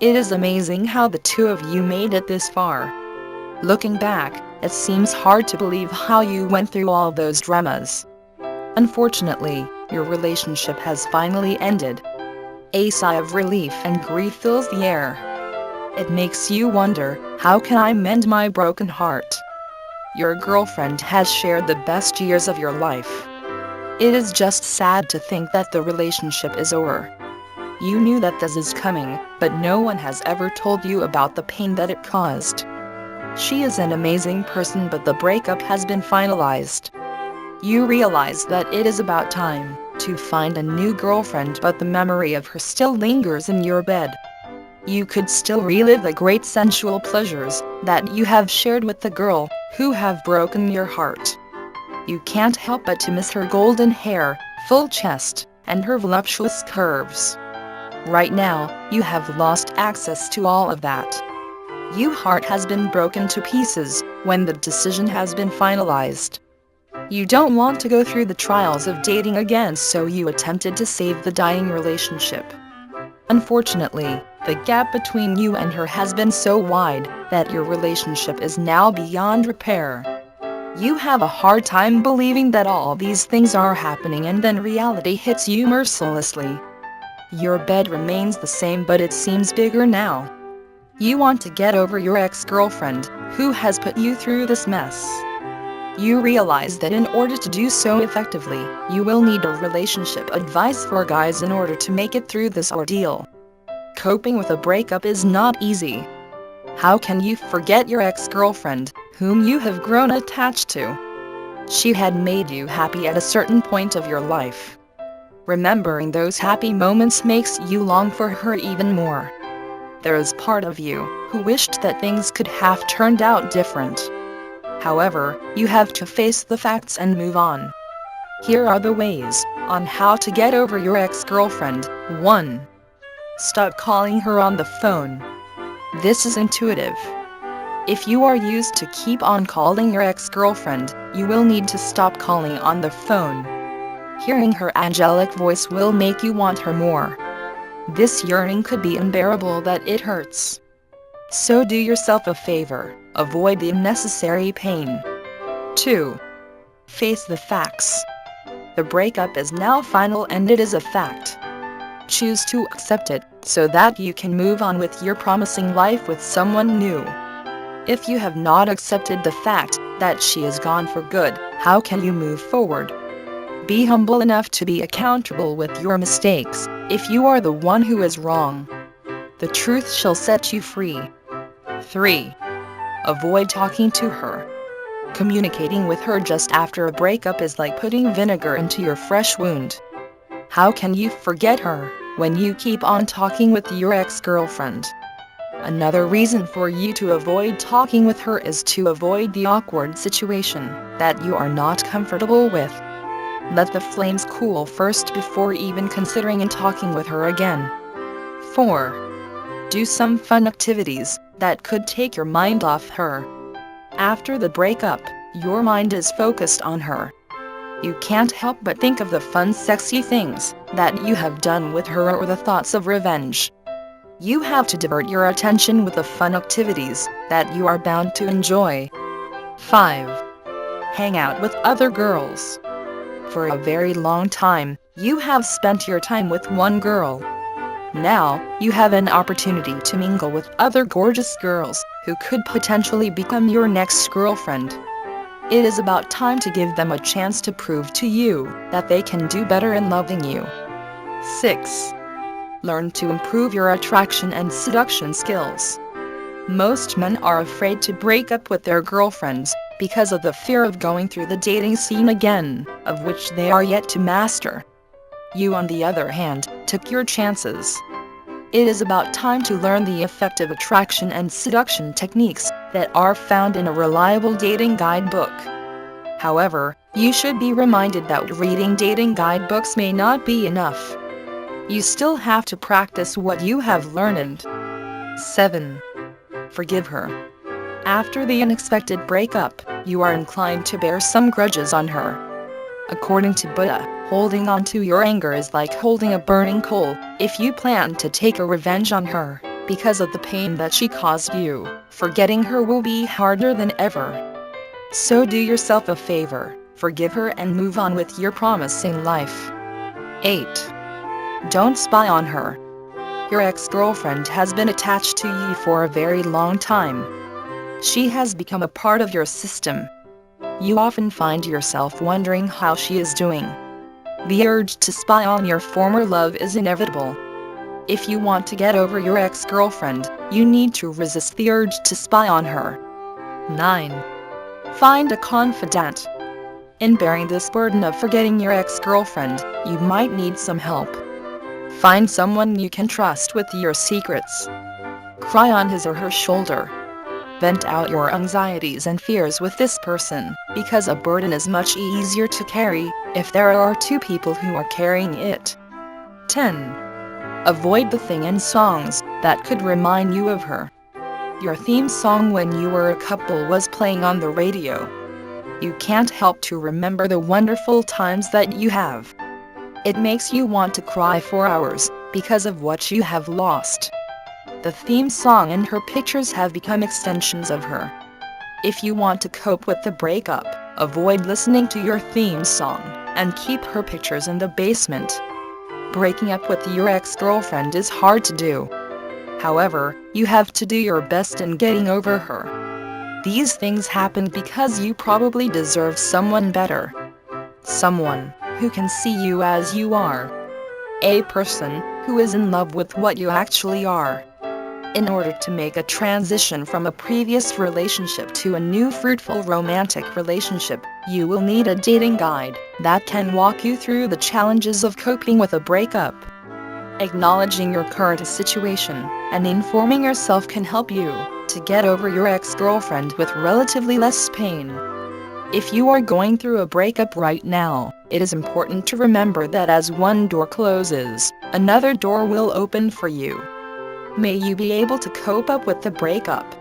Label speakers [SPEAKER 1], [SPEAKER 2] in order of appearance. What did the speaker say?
[SPEAKER 1] It is amazing how the two of you made it this far. Looking back, it seems hard to believe how you went through all those dramas. Unfortunately, your relationship has finally ended. A sigh of relief and grief fills the air. It makes you wonder, how can I mend my broken heart? Your girlfriend has shared the best years of your life. It is just sad to think that the relationship is over. You knew that this is coming, but no one has ever told you about the pain that it caused. She is an amazing person, but the breakup has been finalized. You realize that it is about time to find a new girlfriend, but the memory of her still lingers in your bed. You could still relive the great sensual pleasures that you have shared with the girl who have broken your heart. You can't help but to miss her golden hair, full chest, and her voluptuous curves. Right now, you have lost access to all of that. Your heart has been broken to pieces when the decision has been finalized. You don't want to go through the trials of dating again, so you attempted to save the dying relationship. Unfortunately, the gap between you and her has been so wide that your relationship is now beyond repair. You have a hard time believing that all these things are happening, and then reality hits you mercilessly. Your bed remains the same, but it seems bigger now. You want to get over your ex-girlfriend, who has put you through this mess. You realize that in order to do so effectively, you will need a relationship advice for guys in order to make it through this ordeal. Coping with a breakup is not easy. How can you forget your ex-girlfriend, whom you have grown attached to? She had made you happy at a certain point of your life. Remembering those happy moments makes you long for her even more. There is part of you who wished that things could have turned out different. However, you have to face the facts and move on. Here are the ways on how to get over your ex-girlfriend. 1. Stop calling her on the phone. This is intuitive. If you are used to keep on calling your ex-girlfriend, you will need to stop calling on the phone. Hearing her angelic voice will make you want her more. This yearning could be unbearable that it hurts. So do yourself a favor, avoid the unnecessary pain. 2. Face the facts. The breakup is now final and it is a fact. Choose to accept it, so that you can move on with your promising life with someone new. If you have not accepted the fact that she is gone for good, how can you move forward? Be humble enough to be accountable with your mistakes, if you are the one who is wrong. The truth shall set you free. 3. Avoid talking to her. Communicating with her just after a breakup is like putting vinegar into your fresh wound. How can you forget her when you keep on talking with your ex-girlfriend? Another reason for you to avoid talking with her is to avoid the awkward situation that you are not comfortable with. Let the flames cool first before even considering and talking with her again. 4. Do some fun activities that could take your mind off her. After the breakup, your mind is focused on her. You can't help but think of the fun, sexy things that you have done with her or the thoughts of revenge. You have to divert your attention with the fun activities that you are bound to enjoy. 5. Hang out with other girls. For a very long time, you have spent your time with one girl. Now, you have an opportunity to mingle with other gorgeous girls who could potentially become your next girlfriend. It is about time to give them a chance to prove to you that they can do better in loving you. 6. Learn to improve your attraction and seduction skills. Most men are afraid to break up with their girlfriends because of the fear of going through the dating scene again, of which they are yet to master. You, on the other hand, took your chances. It is about time to learn the effective attraction and seduction techniques that are found in a reliable dating guidebook. However, you should be reminded that reading dating guidebooks may not be enough. You still have to practice what you have learned. 7. Forgive her. After the unexpected breakup, you are inclined to bear some grudges on her. According to Buddha, holding on to your anger is like holding a burning coal. If you plan to take a revenge on her, Because of the pain that she caused you, forgetting her will be harder than ever. So do yourself a favor, forgive her and move on with your promising life. 8. Don't spy on her. Your ex-girlfriend has been attached to you for a very long time. She has become a part of your system. You often find yourself wondering how she is doing. The urge to spy on your former love is inevitable. If you want to get over your ex-girlfriend, you need to resist the urge to spy on her. 9. Find a confidant. In bearing this burden of forgetting your ex-girlfriend, you might need some help. Find someone you can trust with your secrets. Cry on his or her shoulder. Vent out your anxieties and fears with this person, because a burden is much easier to carry if there are two people who are carrying it. 10. Avoid the thing and songs that could remind you of her. Your theme song when you were a couple was playing on the radio. You can't help to remember the wonderful times that you have. It makes you want to cry for hours because of what you have lost. The theme song and her pictures have become extensions of her. If you want to cope with the breakup, avoid listening to your theme song and keep her pictures in the basement. Breaking up with your ex-girlfriend is hard to do. However, you have to do your best in getting over her. These things happen because you probably deserve someone better. Someone who can see you as you are. A person who is in love with what you actually are. In order to make a transition from a previous relationship to a new fruitful romantic relationship, you will need a dating guide that can walk you through the challenges of coping with a breakup. Acknowledging your current situation and informing yourself can help you to get over your ex-girlfriend with relatively less pain. If you are going through a breakup right now, it is important to remember that as one door closes, another door will open for you. May you be able to cope up with the breakup